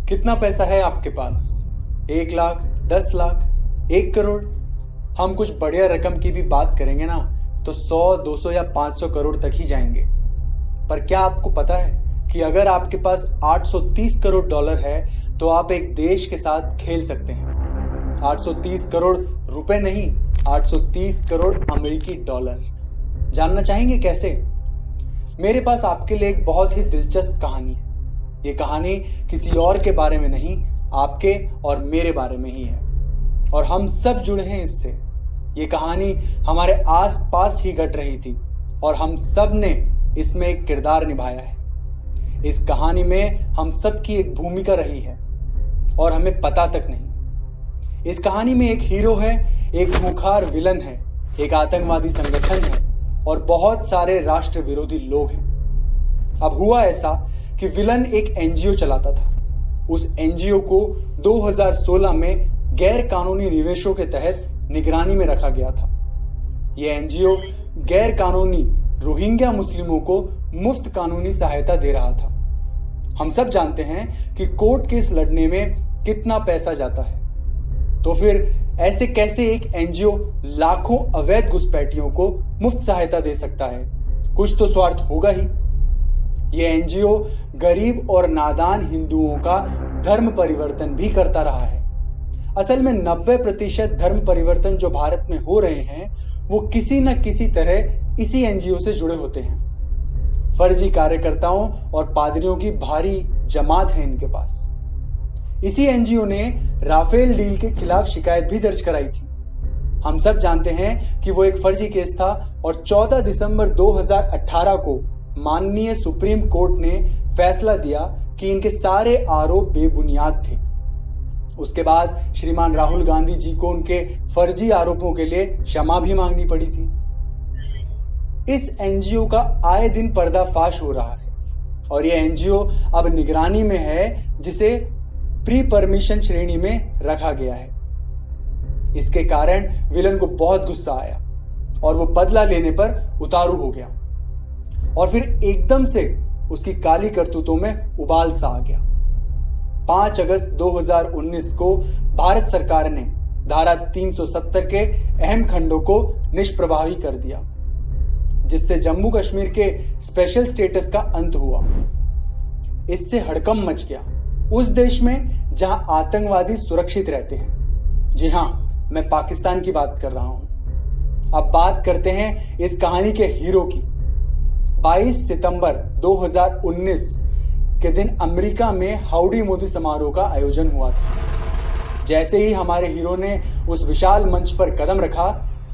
कितना पैसा है आपके पास? 1 लाख, 10 लाख, 1 करोड़? हम कुछ बढ़िया रकम की भी बात करेंगे ना तो 100, 200 या 500 करोड़ तक ही जाएंगे। पर क्या आपको पता है कि अगर आपके पास 830 करोड़ डॉलर है तो आप एक देश के साथ खेल सकते हैं। 830 करोड़ रुपए नहीं, 830 करोड़ अमेरिकी डॉलर। जानना चाहेंगे कैसे? मेरे पास आपके लिए एक बहुत ही दिलचस्प कहानी है। ये कहानी किसी और के बारे में नहीं, आपके और मेरे बारे में ही है, और हम सब जुड़े हैं इससे। ये कहानी हमारे आस पास ही घट रही थी और हम सब ने इसमें एक किरदार निभाया है। इस कहानी में हम सब की एक भूमिका रही है और हमें पता तक नहीं। इस कहानी में एक हीरो है, एक खूंखार विलन है, एक आतंकवादी संगठन है और बहुत सारे राष्ट्र विरोधी लोग हैं। अब हुआ ऐसा कि विलन एक एनजीओ चलाता था। उस एनजीओ को 2016 में गैर कानूनी निवेशों के तहत निगरानी में रखा गया था। यह एनजीओ गैर कानूनी रोहिंग्या मुस्लिमों को मुफ्त कानूनी सहायता दे रहा था। हम सब जानते हैं कि कोर्ट केस लड़ने में कितना पैसा जाता है, तो फिर ऐसे कैसे एक एनजीओ लाखों अवैध घुसपैठियों को मुफ्त सहायता दे सकता है? कुछ तो स्वार्थ होगा ही। यह एनजीओ गरीब और नादान हिंदुओं का धर्म परिवर्तन भी करता रहा है। असल में 90% धर्म परिवर्तन जो भारत में हो रहे हैं वो किसी न किसी तरह इसी एनजीओ से जुड़े होते हैं। फर्जी कार्यकर्ताओं और पादरियों की भारी जमात है इनके पास। इसी एनजीओ ने राफेल डील के खिलाफ शिकायत भी दर्ज कराई थी। हम सब जानते हैं कि वो एक फर्जी केस था और 14 दिसंबर 2018 को माननीय सुप्रीम कोर्ट ने फैसला दिया कि इनके सारे आरोप बेबुनियाद थे। उसके बाद श्रीमान राहुल गांधी जी को उनके फर्जी आरोपों के लिए क्षमा भी मांगनी पड़ी थी। इस एनजीओ का आए दिन पर्दाफाश हो रहा है और यह एनजीओ अब निगरानी में है, जिसे प्री परमिशन श्रेणी में रखा गया है। इसके कारण विलन को बहुत गुस्सा आया और वो बदला लेने पर उतारू हो गया और फिर एकदम से उसकी काली करतूतों में उबाल सा आ गया। 5 अगस्त 2019 को भारत सरकार ने धारा 370 के अहम खंडों को निष्प्रभावी कर दिया, जिससे जम्मू कश्मीर के स्पेशल स्टेटस का अंत हुआ। इससे हड़कंप मच गया उस देश में जहां आतंकवादी सुरक्षित रहते हैं। जी हां, मैं पाकिस्तान की बात कर रहा हूं। अब बात करते हैं इस कहानी के हीरो की। 22 सितंबर 2019 के दिन अमेरिका में हाउडी मोदी समारोह का आयोजन हुआ था। जैसे ही हमारे हीरो ने उस विशाल मंच पर कदम रखा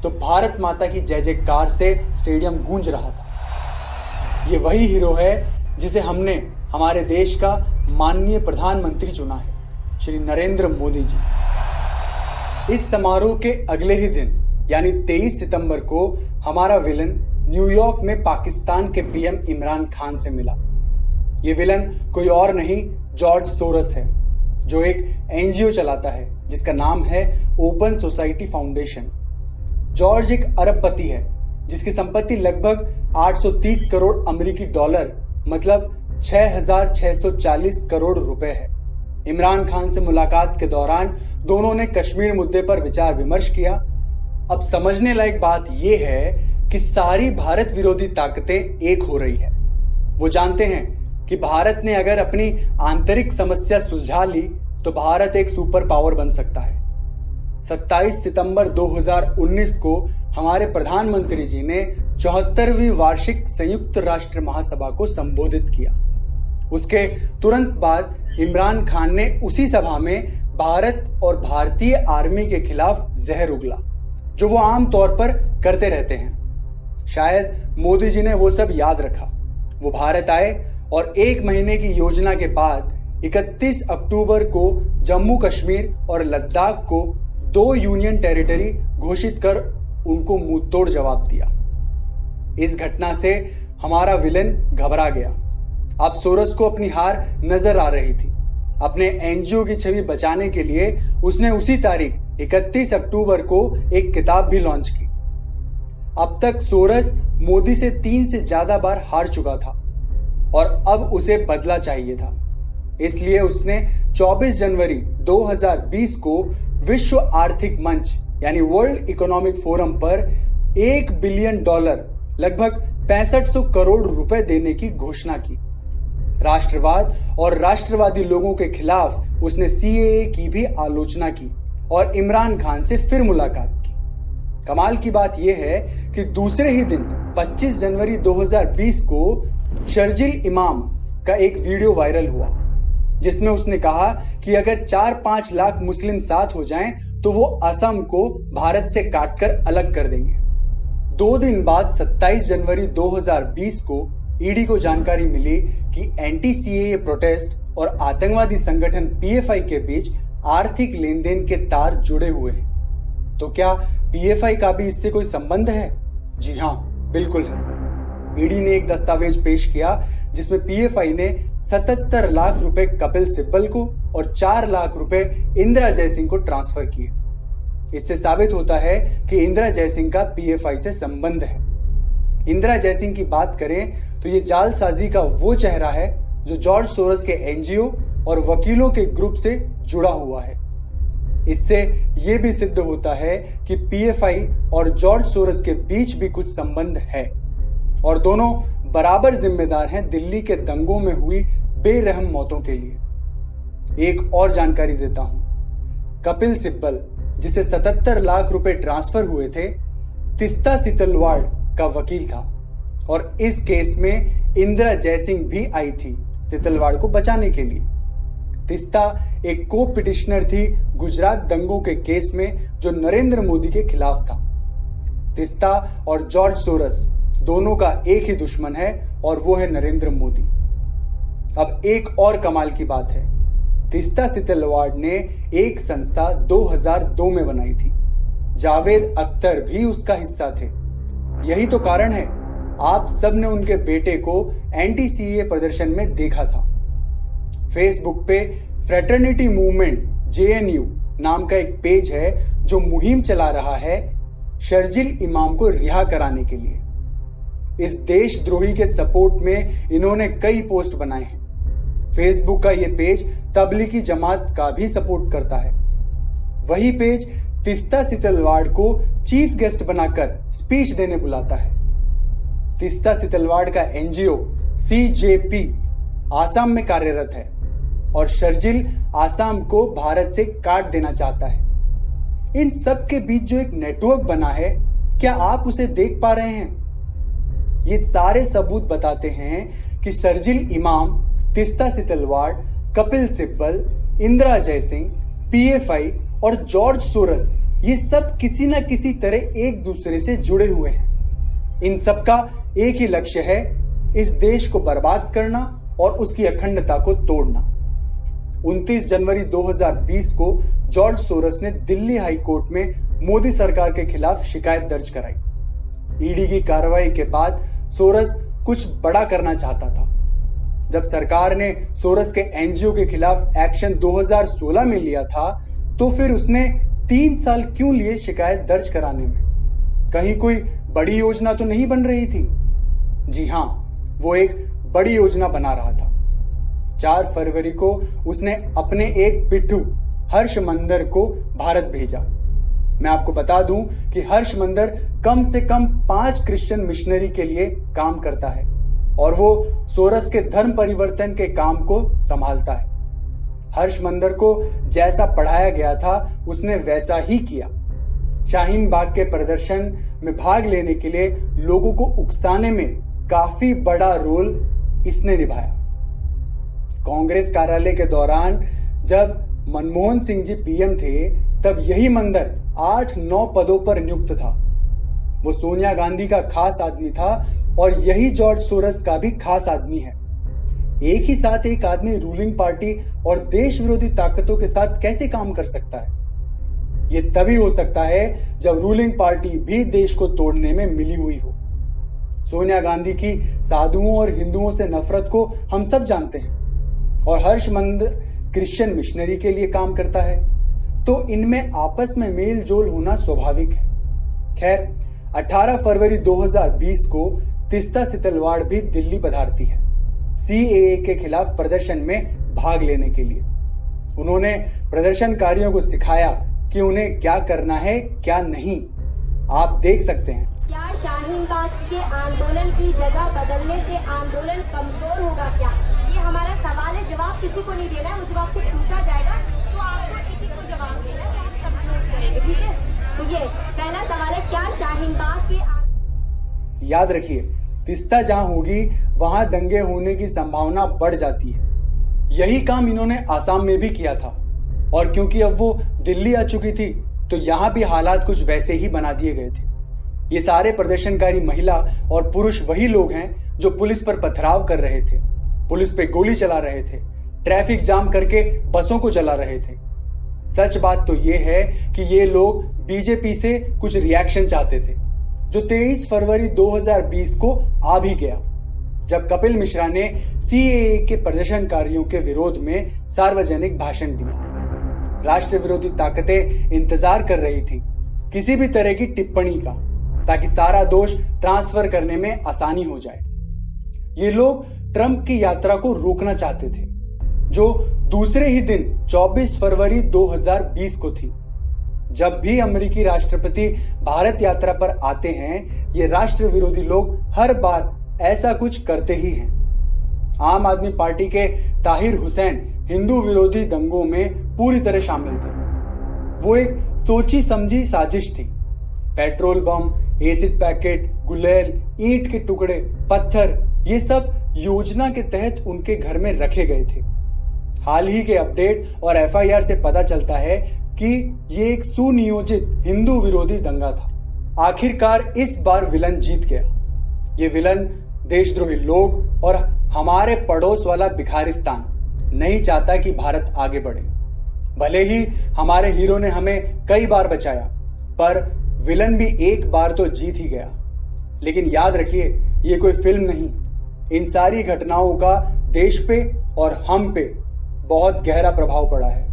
तो भारत माता की जय जयकार से स्टेडियम गूंज रहा था। ये वही हीरो है जिसे हमने हमारे देश का माननीय प्रधानमंत्री चुना है, श्री नरेंद्र मोदी जी। इस समारोह के अगले ही दिन यानी 23 सितंबर को हमारा विलन न्यूयॉर्क में पाकिस्तान के पीएम इमरान खान से मिला। ये विलन कोई और नहीं, जॉर्ज सोरस है, जो एक एनजीओ चलाता है जिसका नाम है ओपन सोसाइटी फाउंडेशन। जॉर्ज एक अरबपति है जिसकी संपत्ति लगभग 830 करोड़ अमेरिकी डॉलर मतलब 6,640 करोड़ रुपए है। इमरान खान से मुलाकात के दौरान दोनों ने कश्मीर मुद्दे पर विचार विमर्श किया। अब समझने लायक बात यह है कि सारी भारत विरोधी ताकतें एक हो रही है। वो जानते हैं कि भारत ने अगर अपनी आंतरिक समस्या सुलझा ली तो भारत एक सुपर पावर बन सकता है। 27 सितंबर 2019 को हमारे प्रधानमंत्री जी ने 74वीं वार्षिक संयुक्त राष्ट्र महासभा को संबोधित किया। उसके तुरंत बाद इमरान खान ने उसी सभा में भारत और भारतीय आर्मी के खिलाफ जहर उगला, जो वो आम तौर पर करते रहते हैं। शायद मोदी जी ने वो सब याद रखा। वो भारत आए और 1 महीने की योजना के बाद 31 अक्टूबर को जम्मू कश्मीर और लद्दाख को 2 यूनियन टेरिटरी घोषित कर उनको मुंहतोड़ जवाब दिया। इस घटना से हमारा विलेन घबरा गया। अब सोरस को अपनी हार नजर आ रही थी। अपने एनजीओ की छवि बचाने के लिए उसने उसी तारीख 31 अक्टूबर को एक किताब भी लॉन्च की। अब तक सोरस मोदी से 3 से ज्यादा बार हार चुका था और अब उसे बदला चाहिए था। इसलिए उसने 24 जनवरी 2020 को विश्व आर्थिक मंच यानी वर्ल्ड इकोनॉमिक फोरम पर $1 बिलियन लगभग 6500 करोड़ रुपए देने की घोषणा की। राष्ट्रवाद और राष्ट्रवादी लोगों के खिलाफ उसने सीएए की भी आलोचना की और इमरान खान से फिर मुलाकात की। कमाल की बात यह है कि दूसरे ही दिन 25 जनवरी 2020 को शर्जिल इमाम का एक वीडियो वायरल हुआ जिसमें उसने कहा कि अगर 4-5 लाख मुस्लिम साथ हो जाएं तो वो असम को भारत से काटकर अलग कर देंगे। 2 दिन बाद 27 जनवरी 2020 को ईडी को जानकारी मिली कि एंटी सीएए प्रोटेस्ट और आतंकवादी संगठन पीएफआई के बीच आर्थिक लेन देन के तार जुड़े हुए हैं। तो क्या पीएफआई का भी इससे कोई संबंध है? जी हाँ, बिल्कुल है। ईडी ने एक दस्तावेज पेश किया जिसमें पीएफआई ने 77 लाख रुपए कपिल सिब्बल को और 4 लाख रुपए इंदिरा जयसिंह को ट्रांसफर किए। इससे साबित होता है कि इंदिरा जयसिंह का पीएफआई से संबंध है। इंदिरा जयसिंह की बात करें तो ये जालसाजी का वो चेहरा है जो जॉर्ज सोरस के एनजीओ और वकीलों के ग्रुप से जुड़ा हुआ है। इससे ये भी सिद्ध होता है कि पीएफआई और जॉर्ज सोरस के बीच भी कुछ संबंध है और दोनों बराबर जिम्मेदार हैं दिल्ली के दंगों में हुई बेरहम मौतों के लिए। एक और जानकारी देता हूं। कपिल सिब्बल, जिसे 77 लाख रुपए ट्रांसफर हुए थे, तिस्ता सितलवाड़ का वकील था और इस केस में इंदिरा जयसिंह भी आई थी सितलवाड़ को बचाने के लिए। तिस्ता एक को पिटिशनर थी गुजरात दंगों के केस में जो नरेंद्र मोदी के खिलाफ था। तिस्ता और जॉर्ज सोरस दोनों का एक ही दुश्मन है और वो है नरेंद्र मोदी। अब एक और कमाल की बात है, तिस्ता सितलवाड़ ने एक संस्था 2002 में बनाई थी। जावेद अख्तर भी उसका हिस्सा थे। यही तो कारण है आप सब ने उनके बेटे को एंटी सीएए प्रदर्शन में देखा था। फेसबुक पे फ्रेटर्निटी मूवमेंट जेएनयू नाम का एक पेज है जो मुहिम चला रहा है शर्जिल इमाम को रिहा कराने के लिए। इस देशद्रोही के सपोर्ट में इन्होंने कई पोस्ट बनाए हैं। फेसबुक का ये पेज तबलीगी जमात का भी सपोर्ट करता है। वही पेज तिस्ता सितलवाड़ को चीफ गेस्ट बनाकर स्पीच देने बुलाता है। तिस्ता सितलवाड़ का एनजीओ सीजेपी आसाम में कार्यरत है और शर्जिल आसाम को भारत से काट देना चाहता है। इन सब के बीच जो एक नेटवर्क बना है, क्या आप उसे देख पा रहे हैं? ये सारे सबूत बताते हैं कि शर्जिल इमाम, तिस्ता सितलवाड़, कपिल सिब्बल, इंदिरा जयसिंह, पीएफआई और जॉर्ज सोरस ये सब किसी न किसी तरह एक दूसरे से जुड़े हुए हैं। इन सब का एक ही लक्ष्य है, इस देश को बर्बाद करना और उसकी अखंडता को तोड़ना। 29 जनवरी 2020 को जॉर्ज सोरस ने दिल्ली हाई कोर्ट में मोदी सरकार के खिलाफ शिकायत दर्ज कराई। ईडी की कार्रवाई के बाद सोरस कुछ बड़ा करना चाहता था। जब सरकार ने सोरस के एनजीओ के खिलाफ एक्शन 2016 में लिया था, तो फिर उसने 3 साल क्यों लिए शिकायत दर्ज कराने में? कहीं कोई बड़ी योजना तो नहीं बन रही थी? जी हां, वो एक बड़ी योजना बना रहा था। 4 फरवरी को उसने अपने एक पिट्ठू हर्ष मंदर को भारत भेजा। मैं आपको बता दूं कि हर्ष मंदर कम से कम 5 क्रिश्चियन मिशनरी के लिए काम करता है और वो सोरस के धर्म परिवर्तन के काम को संभालता है। हर्ष मंदर को जैसा पढ़ाया गया था उसने वैसा ही किया। शाहीन बाग के प्रदर्शन में भाग लेने के लिए लोगों को उकसाने में काफी बड़ा रोल इसने निभाया। कांग्रेस कार्यालय के दौरान जब मनमोहन सिंह जी पीएम थे, तब यही मंदिर 8-9 पदों पर नियुक्त था। वो सोनिया गांधी का खास आदमी था और यही जॉर्ज सोरस का भी खास आदमी है। एक ही साथ एक आदमी रूलिंग पार्टी और देश विरोधी ताकतों के साथ कैसे काम कर सकता है? ये तभी हो सकता है जब रूलिंग पार्टी भी देश को तोड़ने में मिली हुई हो। सोनिया गांधी की साधुओं और हिंदुओं से नफरत को हम सब जानते हैं और हर्ष मंदिर क्रिश्चियन मिशनरी के लिए काम करता है, तो इनमें आपस में मेल जोल होना स्वाभाविक है। खैर, 18 फरवरी 2020 को तिस्ता सितलवाड़ भी दिल्ली पधारती है। सीएए के खिलाफ प्रदर्शन में भाग लेने के लिए। उन्होंने प्रदर्शनकारियों को सिखाया कि उन्हें क्या करना है क्या नहीं। आप देख सकते हैं। क्या शाहीन बाग के आंदोलन की जगह बदलने से आंदोलन कमजोर होगा क्या? ये हमारा सवाल है, जवाब किसी को नहीं देना है, वो जवाब से पूछा जाएगा तो आपको एक एक को जवाब देना है, हम सब नोट करेंगे, ठीक है? तो ये पहला सवाल है, क्या शाहीन बाग के याद रखिए, तिस्ता जहां होगी वहां दंगे होने की संभावना बढ़ जाती है। यही काम इन्होंने आसाम में भी किया था और क्योंकि अब वो दिल्ली आ चुकी थी तो यहां भी हालात कुछ वैसे ही बना दिए गए थे। ये सारे प्रदर्शनकारी महिला और पुरुष वही लोग हैं जो पुलिस पर पथराव कर रहे थे, पुलिस पे गोली चला रहे थे, ट्रैफिक जाम करके बसों को चला रहे थे। सच बात तो ये है कि ये लोग बीजेपी से कुछ रिएक्शन चाहते थे, जो 23 फरवरी 2020 को आ भी गया, जब कपिल मिश्रा ने सीएए के प्रदर्शनकारियों के विरोध में सार्वजनिक भाषण दिया। राष्ट्र विरोधी ताकतें इंतजार कर रही थी किसी भी तरह की टिप्पणी का, ताकि सारा दोष ट्रांसफर करने में आसानी हो जाए। ये लोग ट्रंप की यात्रा को रोकना चाहते थे, जो दूसरे ही दिन 24 फरवरी 2020 को थी। जब भी अमेरिकी राष्ट्रपति भारत यात्रा पर आते हैं, ये राष्ट्र विरोधी लोग हर बार ऐसा कुछ करते ही हैं। आम आदमी पार्टी के ताहिर हुसैन हिंदू विरोधी दंगों में पूरी तरह शामिल थे। वो एक सोची समझी साजिश थी। पेट्रोल बम, एसिड पैकेट, गुलेल, ईंट के टुकड़े, पत्थर, ये सब योजना के तहत उनके घर में रखे गए थे। हाल ही के अपडेट और एफआईआर से पता चलता है कि ये एक सुनियोजित हिंदू विरोधी दंगा था। आखिरकार इस बार विलन जीत गया। ये विलन देशद्रोही लोग और हमारे पड़ोस वाला भिखारिस्तान नहीं चाहता कि भारत आगे बढ़े। भले ही हमारे हीरो ने हमें कई बार बचाया, पर विलन भी एक बार तो जीत ही गया। लेकिन याद रखिए, ये कोई फिल्म नहीं। इन सारी घटनाओं का देश पे और हम पे बहुत गहरा प्रभाव पड़ा है।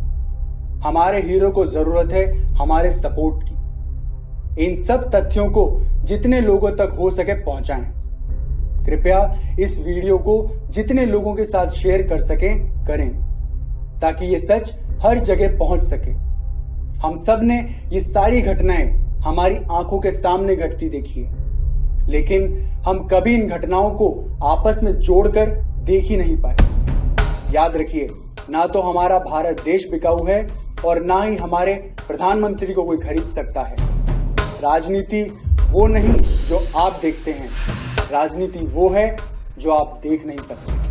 हमारे हीरो को जरूरत है हमारे सपोर्ट की। इन सब तथ्यों को जितने लोगों तक हो सके पहुंचाएं। कृपया इस वीडियो को जितने लोगों के साथ शेयर कर सकें करें, ताकि ये सच हर जगह पहुंच सके। हम सब ने ये सारी घटनाएं हमारी आंखों के सामने घटती देखी है, लेकिन हम कभी इन घटनाओं को आपस में जोड़कर देख ही नहीं पाए। याद रखिए, ना तो हमारा भारत देश बिकाऊ है और ना ही हमारे प्रधानमंत्री को कोई खरीद सकता है। राजनीति वो नहीं जो आप देखते हैं, राजनीति वो है जो आप देख नहीं सकते।